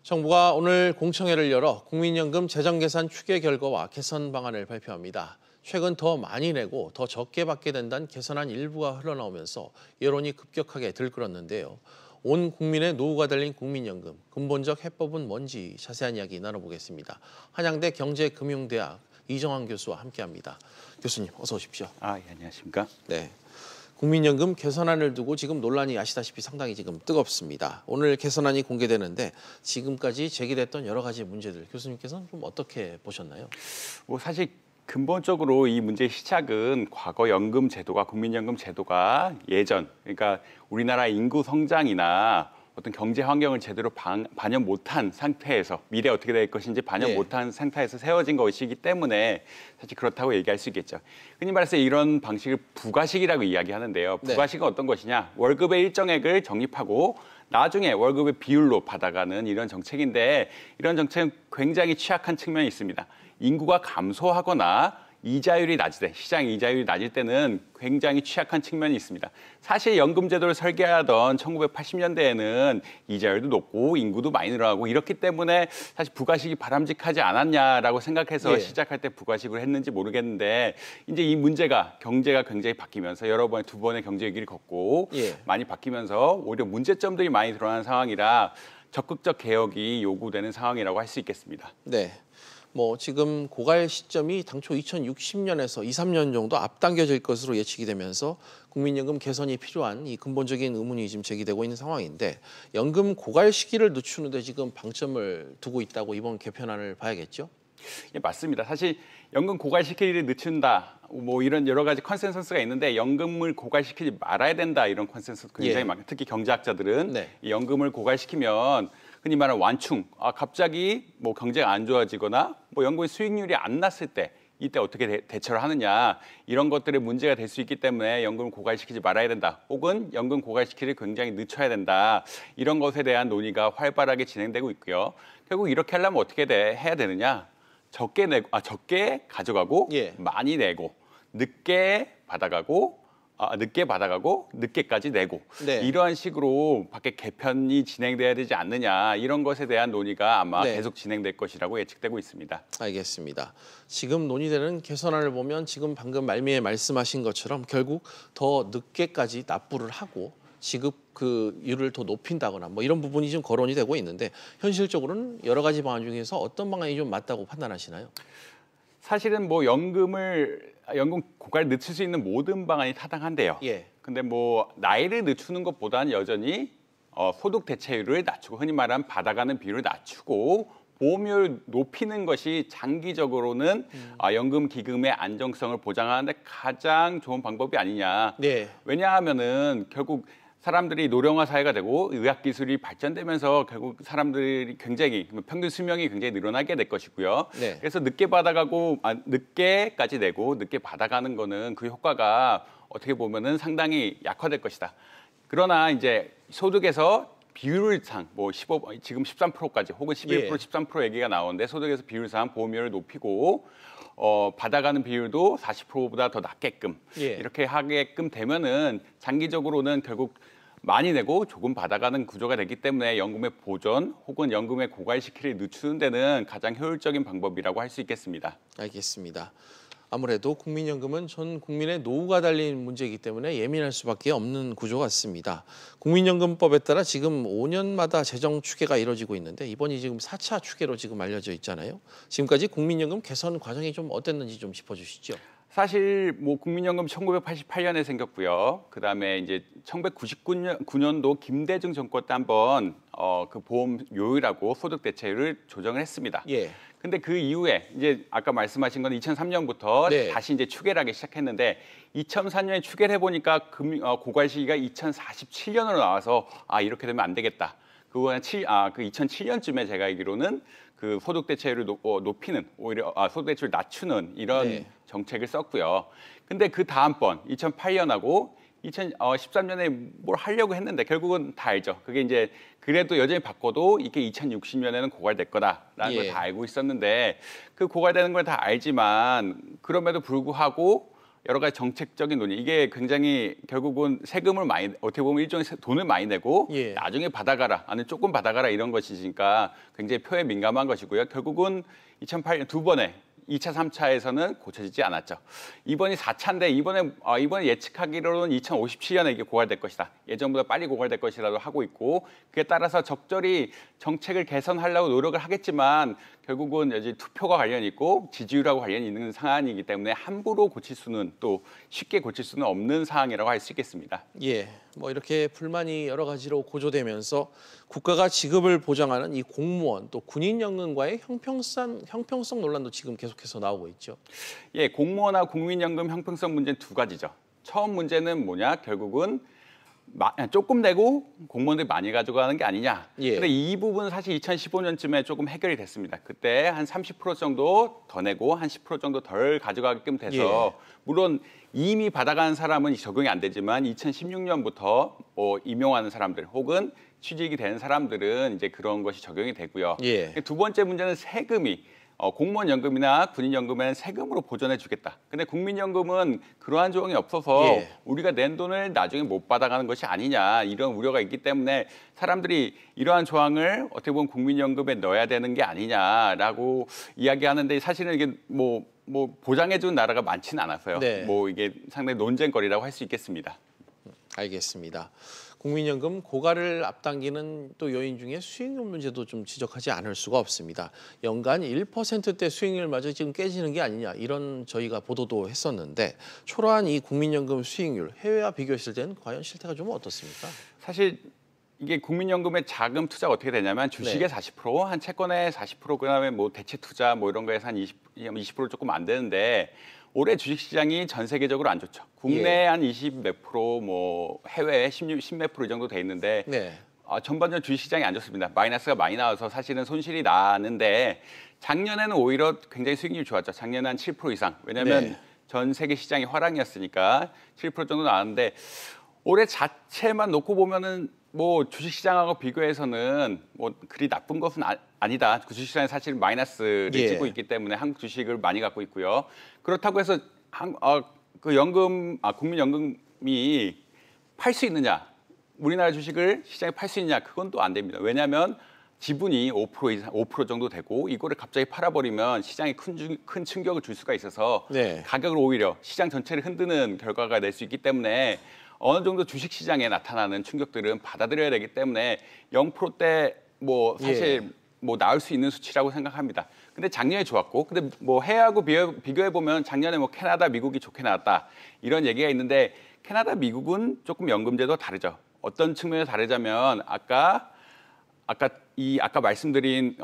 정부가 오늘 공청회를 열어 국민연금 재정계산 추계 결과와 개선 방안을 발표합니다. 최근 더 많이 내고 더 적게 받게 된다는 개선안 일부가 흘러나오면서 여론이 급격하게 들끓었는데요. 온 국민의 노후가 달린 국민연금, 근본적 해법은 뭔지 자세한 이야기 나눠보겠습니다. 한양대 경제금융대학 이정환 교수와 함께합니다. 교수님, 어서 오십시오. 예, 안녕하십니까? 네. 국민연금 개선안을 두고 지금 논란이 아시다시피 상당히 지금 뜨겁습니다. 오늘 개선안이 공개되는데 지금까지 제기됐던 여러 가지 문제들 교수님께서는 좀 어떻게 보셨나요? 사실 근본적으로 이 문제의 시작은 과거 연금 제도가 국민연금 제도가 예전 그러니까 우리나라 인구 성장이나 어떤 경제 환경을 제대로 반영 못한 상태에서 미래 어떻게 될 것인지 반영 못한 상태에서 세워진 것이기 때문에 사실 그렇다고 얘기할 수 있겠죠. 흔히 말해서 이런 방식을 부가식이라고 이야기하는데요. 부가식은 어떤 것이냐? 월급의 일정액을 적립하고 나중에 월급의 비율로 받아가는 이런 정책인데 이런 정책은 굉장히 취약한 측면이 있습니다. 인구가 감소하거나 이자율이 낮을 때, 시장 이자율이 낮을 때는 굉장히 취약한 측면이 있습니다. 사실 연금 제도를 설계하던 1980년대에는 이자율도 높고 인구도 많이 늘어나고 이렇기 때문에 사실 부가식이 바람직하지 않았냐라고 생각해서 시작할 때 부가식으로 했는지 모르겠는데 이제 이 문제가 경제가 굉장히 바뀌면서 두 번의 경제 위기를 겪고 많이 바뀌면서 오히려 문제점들이 많이 드러난 상황이라 적극적 개혁이 요구되는 상황이라고 할 수 있겠습니다. 네. 지금 고갈 시점이 당초 2060년에서 2, 3년 정도 앞당겨질 것으로 예측이 되면서 국민연금 개선이 필요한 이 근본적인 의문이 지금 제기되고 있는 상황인데 연금 고갈 시기를 늦추는 데 지금 방점을 두고 있다고 이번 개편안을 봐야겠죠? 예, 맞습니다. 사실 연금 고갈 시기를 늦춘다, 이런 여러 가지 컨센서스가 있는데 연금을 고갈시키지 말아야 된다 이런 컨센서스 굉장히 많아요. 특히 경제학자들은 이 연금을 고갈시키면 흔히 말하는 완충, 갑자기 경제가 안 좋아지거나 연금의 수익률이 안 났을 때 이때 어떻게 대처를 하느냐 이런 것들이 문제가 될 수 있기 때문에 연금을 고갈시키지 말아야 된다. 혹은 연금 고갈시키를 굉장히 늦춰야 된다. 이런 것에 대한 논의가 활발하게 진행되고 있고요. 결국 이렇게 하려면 어떻게 해야 되느냐? 적게 가져가고 많이 내고 늦게 받아가고 늦게까지 내고 이러한 식으로 밖에 개편이 진행돼야 되지 않느냐 이런 것에 대한 논의가 아마 계속 진행될 것이라고 예측되고 있습니다. 알겠습니다. 지금 논의되는 개선안을 보면 지금 방금 말미에 말씀하신 것처럼 결국 더 늦게까지 납부를 하고 지급 율을 더 높인다거나 이런 부분이 좀 거론이 되고 있는데 현실적으로는 여러 가지 방안 중에서 어떤 방안이 좀 맞다고 판단하시나요? 사실은 연금 고갈을 늦출 수 있는 모든 방안이 타당한데요. 근데 나이를 늦추는 것보다는 여전히 소득 대체율을 낮추고 흔히 말하는 받아가는 비율을 낮추고 보험료를 높이는 것이 장기적으로는 연금 기금의 안정성을 보장하는 데 가장 좋은 방법이 아니냐. 왜냐하면은 결국 사람들이 노령화 사회가 되고 의학 기술이 발전되면서 결국 사람들이 평균 수명이 굉장히 늘어나게 될 것이고요. 그래서 늦게까지 내고 늦게 받아가는 거는 그 효과가 어떻게 보면은 상당히 약화될 것이다. 그러나 이제 소득에서 비율상 지금 13%까지 혹은 11%, 13% 얘기가 나오는데 소득에서 비율상 보험료를 높이고 받아가는 비율도 40%보다 더 낮게끔 이렇게 하게끔 되면은 장기적으로는 결국 많이 내고 조금 받아가는 구조가 되기 때문에 연금의 보전 혹은 연금의 고갈 시기를 늦추는 데는 가장 효율적인 방법이라고 할 수 있겠습니다. 알겠습니다. 아무래도 국민연금은 전 국민의 노후가 달린 문제이기 때문에 예민할 수밖에 없는 구조 같습니다. 국민연금법에 따라 지금 5년마다 재정 추계가 이루어지고 있는데 이번이 지금 4차 추계로 지금 알려져 있잖아요. 지금까지 국민연금 개선 과정이 좀 어땠는지 좀 짚어주시죠. 사실 국민연금 1988년에 생겼고요. 그다음에 이제 1999년도 김대중 정권 때 한번 그 보험 요율하고 소득 대체율을 조정을 했습니다. 근데 그 이후에 이제 아까 말씀하신 건 2003년부터 다시 이제 추계를 하기 시작했는데 2004년에 추계를 해보니까 고갈 시기가 2047년으로 나와서 이렇게 되면 안 되겠다. 그 2007년쯤에 제가 알기로는 그 소득 대체율을 높이는 오히려 소득 대체율을 낮추는 이런 정책을 썼고요. 근데 그 다음번 2008년하고 2013년에 뭘 하려고 했는데 결국은 다 알죠. 그게 이제 그래도 여전히 바꿔도 이게 2060년에는 고갈될 거다라는 걸 다 알고 있었는데 그 고갈되는 걸 다 알지만 그럼에도 불구하고 여러 가지 정책적인 논의, 이게 굉장히 결국은 세금을 많이, 어떻게 보면 일종의 돈을 많이 내고 예. 나중에 받아가라, 아니 조금 받아가라 이런 것이니까 굉장히 표에 민감한 것이고요. 결국은 2008년 두 번의 2차, 3차에서는 고쳐지지 않았죠. 이번이 4차인데 이번에 예측하기로는 2057년에 이게 고갈될 것이다. 예전보다 빨리 고갈될 것이라고 하고 있고, 그에 따라서 적절히 정책을 개선하려고 노력을 하겠지만 결국은 이제 투표가 관련이 있고 지지율하고 관련이 있는 사안이기 때문에 함부로 고칠 수는, 또 쉽게 고칠 수는 없는 사항이라고 할 수 있겠습니다. 예, 뭐 이렇게 불만이 여러 가지로 고조되면서 국가가 지급을 보장하는 이 공무원 또 군인연금과의 형평성 논란도 지금 계속해서 나오고 있죠. 예, 공무원과 국민연금 형평성 문제는 두 가지죠. 처음 문제는 뭐냐? 결국은 조금 내고 공무원들이 많이 가져가는 게 아니냐. 예. 근데 이 부분은 사실 2015년쯤에 조금 해결이 됐습니다. 그때 한 30% 정도 더 내고 한 10% 정도 덜 가져가게끔 돼서, 예. 물론 이미 받아가는 사람은 적용이 안 되지만 2016년부터 임용하는 사람들 혹은 취직이 되는 사람들은 이제 그런 것이 적용이 되고요. 예. 두 번째 문제는 세금이 공무원 연금이나 군인 연금에는 세금으로 보전해 주겠다. 근데 국민연금은 그러한 조항이 없어서 예. 우리가 낸 돈을 나중에 못 받아가는 것이 아니냐, 이런 우려가 있기 때문에 사람들이 이러한 조항을 어떻게 보면 국민연금에 넣어야 되는 게 아니냐라고 이야기하는데, 사실은 이게 뭐 보장해 준 나라가 많지는 않아서요. 네. 이게 상당히 논쟁거리라고 할 수 있겠습니다. 알겠습니다. 국민연금 고갈을 앞당기는 또 요인 중에 수익률 문제도 좀 지적하지 않을 수가 없습니다. 연간 1%대 수익률마저 지금 깨지는 게 아니냐, 이런 저희가 보도도 했었는데, 초라한 이 국민연금 수익률 해외와 비교했을 때는 과연 실태가 좀 어떻습니까? 사실 이게 국민연금의 자금 투자가 어떻게 되냐면 주식의 네. 40%, 한 채권의 40%, 그다음에 뭐 대체 투자 뭐 이런 거에서 한 20% 조금 안 되는데, 올해 주식시장이 전 세계적으로 안 좋죠. 국내에 예. 한 20 몇 프로, 뭐 해외에 10 몇 프로 이 정도 돼 있는데, 네. 전반적으로 주식시장이 안 좋습니다. 마이너스가 많이 나와서 사실은 손실이 나는데, 작년에는 오히려 굉장히 수익률이 좋았죠. 작년에 한 7% 이상. 왜냐하면 네. 전 세계 시장이 화랑이었으니까 7% 정도 나왔는데, 올해 자체만 놓고 보면은 뭐 주식시장하고 비교해서는 뭐 그리 나쁜 것은 아니다. 주식시장이 사실 마이너스를 예. 찍고 있기 때문에 한국 주식을 많이 갖고 있고요. 그렇다고 해서 국민연금이 팔 수 있느냐, 우리나라 주식을 시장에 팔 수 있느냐, 그건 또 안 됩니다. 왜냐하면 지분이 5% 이상, 5% 정도 되고, 이거를 갑자기 팔아버리면 시장에 큰 충격을 줄 수가 있어서 네. 가격을 오히려 시장 전체를 흔드는 결과가 낼 수 있기 때문에 어느 정도 주식시장에 나타나는 충격들은 받아들여야 되기 때문에 0%대 뭐 사실 뭐 나올 수 있는 수치라고 생각합니다. 근데 작년에 좋았고, 근데 뭐 해외하고 비교해 보면 작년에 뭐 캐나다, 미국이 좋게 나왔다 이런 얘기가 있는데, 캐나다, 미국은 조금 연금제도 다르죠. 어떤 측면에서 다르자면 아까 말씀드린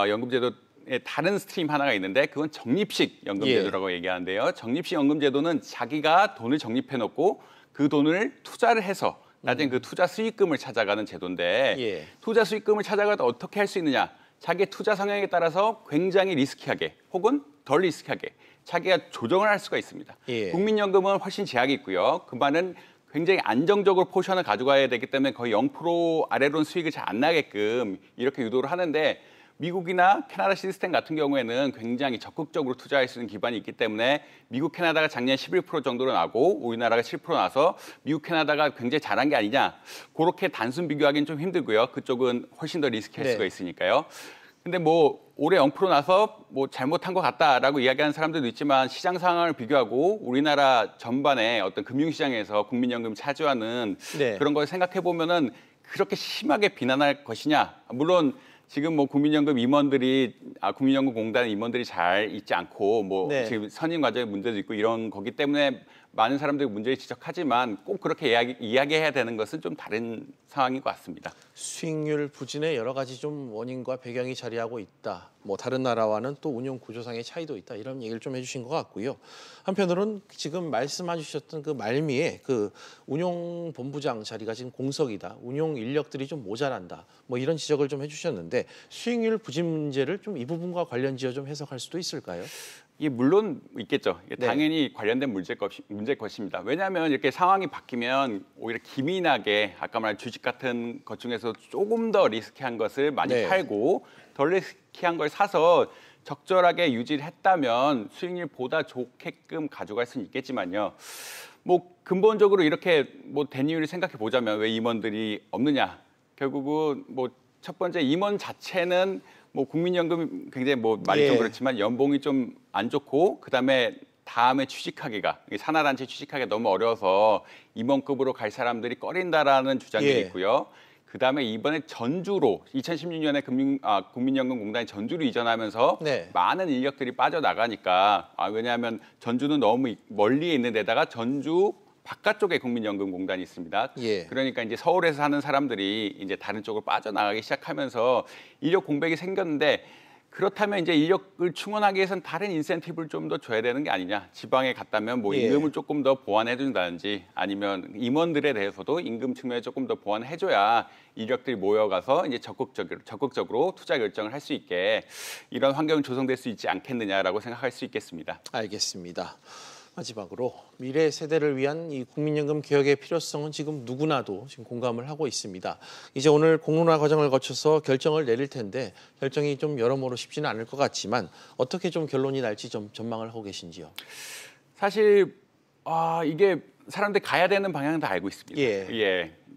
연금제도의 다른 스트림 하나가 있는데, 그건 적립식 연금제도라고 얘기하는데요. 적립식 연금제도는 자기가 돈을 적립해 놓고 그 돈을 투자를 해서 나중에 그 투자 수익금을 찾아가는 제도인데, 예. 투자 수익금을 찾아가다 어떻게 할 수 있느냐, 자기의 투자 성향에 따라서 굉장히 리스키하게 혹은 덜 리스키하게 자기가 조정을 할 수가 있습니다. 예. 국민연금은 훨씬 제약이 있고요. 그 말은 굉장히 안정적으로 포션을 가져가야 되기 때문에 거의 0% 아래로는 수익을 잘 안 나게끔 이렇게 유도를 하는데, 미국이나 캐나다 시스템 같은 경우에는 굉장히 적극적으로 투자할 수 있는 기반이 있기 때문에 미국, 캐나다가 작년 11% 정도로 나고 우리나라가 7% 나서 미국, 캐나다가 굉장히 잘한 게 아니냐, 그렇게 단순 비교하기는 좀 힘들고요. 그쪽은 훨씬 더 리스키할 네. 수가 있으니까요. 근데 뭐 올해 0% 나서 뭐 잘못한 것 같다라고 이야기하는 사람들도 있지만, 시장 상황을 비교하고 우리나라 전반의 어떤 금융시장에서 국민연금 차지하는 네. 그런 걸 생각해 보면은 그렇게 심하게 비난할 것이냐. 물론 지금 뭐 국민연금 공단 임원들이 잘 있지 않고 뭐 네. 지금 선임 과정에 문제도 있고 이런 거기 때문에 많은 사람들이 문제를 지적하지만, 꼭 그렇게 이야기해야 되는 것은 좀 다른 상황인 것 같습니다. 수익률 부진에 여러 가지 좀 원인과 배경이 자리하고 있다. 뭐 다른 나라와는 또 운용 구조상의 차이도 있다. 이런 얘기를 좀 해주신 것 같고요. 한편으로는 지금 말씀해주셨던 그 말미에 그 운용 본부장 자리가 지금 공석이다. 운용 인력들이 좀 모자란다. 뭐 이런 지적을 좀 해주셨는데, 수익률 부진 문제를 좀 이 부분과 관련지어 좀 해석할 수도 있을까요? 이게 물론 있겠죠. 이게 네. 당연히 관련된 문제일 것입니다. 왜냐하면 이렇게 상황이 바뀌면 오히려 기민하게 아까 말한 주식 같은 것 중에서 조금 더 리스키한 것을 많이 네. 팔고 덜 리스키한 걸 사서 적절하게 유지를 했다면 수익률보다 좋게끔 가져갈 수는 있겠지만요. 뭐 근본적으로 이렇게 뭐 된 이유를 생각해 보자면 왜 임원들이 없느냐? 결국은 뭐 첫 번째 임원 자체는 뭐 국민연금 굉장히 뭐 말이 좀 그렇지만 연봉이 좀 안 좋고 그다음에 다음에 취직하기가 산하단체 취직하기가 너무 어려워서 임원급으로 갈 사람들이 꺼린다라는 주장이 있고요. 그다음에 이번에 전주로 2016년에 국민연금공단이 전주로 이전하면서 많은 인력들이 빠져나가니까 왜냐하면 전주는 너무 멀리에 있는 데다가 전주 바깥쪽에 국민연금공단이 있습니다. 그러니까 이제 서울에서 사는 사람들이 이제 다른 쪽으로 빠져나가기 시작하면서 인력 공백이 생겼는데 그렇다면 이제 인력을 충원하기 위해서는 다른 인센티브를 좀 더 줘야 되는 게 아니냐. 지방에 갔다면 뭐 임금을 조금 더 보완해 준다든지 아니면 임원들에 대해서도 임금 측면에 조금 더 보완해 줘야 인력들이 모여가서 이제 적극적으로 투자 결정을 할 수 있게 이런 환경이 조성될 수 있지 않겠느냐라고 생각할 수 있겠습니다. 알겠습니다. 마지막으로 미래 세대를 위한 이 국민연금 개혁의 필요성은 지금 누구나도 지금 공감을 하고 있습니다. 이제 오늘 공론화 과정을 거쳐서 결정을 내릴 텐데 결정이 좀 여러모로 쉽지는 않을 것 같지만 어떻게 좀 결론이 날지 좀 전망을 하고 계신지요? 사실 이게 사람들이 가야 되는 방향은 다 알고 있습니다.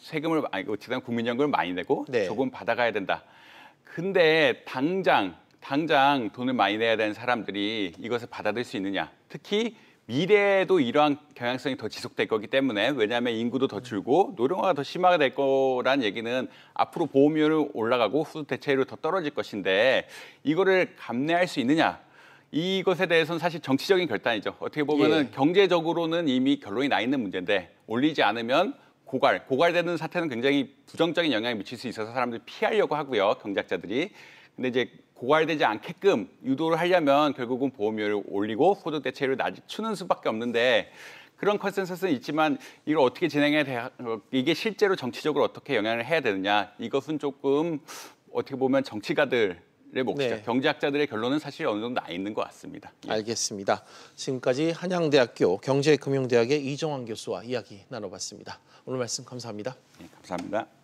세금을 어쨌든 국민연금을 많이 내고 조금 받아가야 된다. 근데 당장 돈을 많이 내야 되는 사람들이 이것을 받아들일 수 있느냐? 특히 미래에도 이러한 경향성이 더 지속될 거기 때문에 왜냐하면 인구도 더 줄고 노령화가 더 심하게 될 거라는 얘기는 앞으로 보험료를 올라가고 후속 대체율이 더 떨어질 것인데 이거를 감내할 수 있느냐 이것에 대해서는 사실 정치적인 결단이죠. 어떻게 보면은 경제적으로는 이미 결론이 나 있는 문제인데 올리지 않으면 고갈되는 사태는 굉장히 부정적인 영향을 미칠 수 있어서 사람들이 피하려고 하고요. 경제학자들이. 근데 이제 고갈되지 않게끔 유도를 하려면 결국은 보험료를 올리고 소득 대체율을 낮추는 수밖에 없는데 그런 컨센서스는 있지만 이걸 어떻게 진행해야 돼? 이게 실제로 정치적으로 어떻게 영향을 해야 되느냐? 이것은 조금 어떻게 보면 정치가들의 몫이죠. 경제학자들의 결론은 사실 어느 정도 나 있는 것 같습니다. 알겠습니다. 지금까지 한양대학교 경제금융대학의 이정환 교수와 이야기 나눠봤습니다. 오늘 말씀 감사합니다. 감사합니다.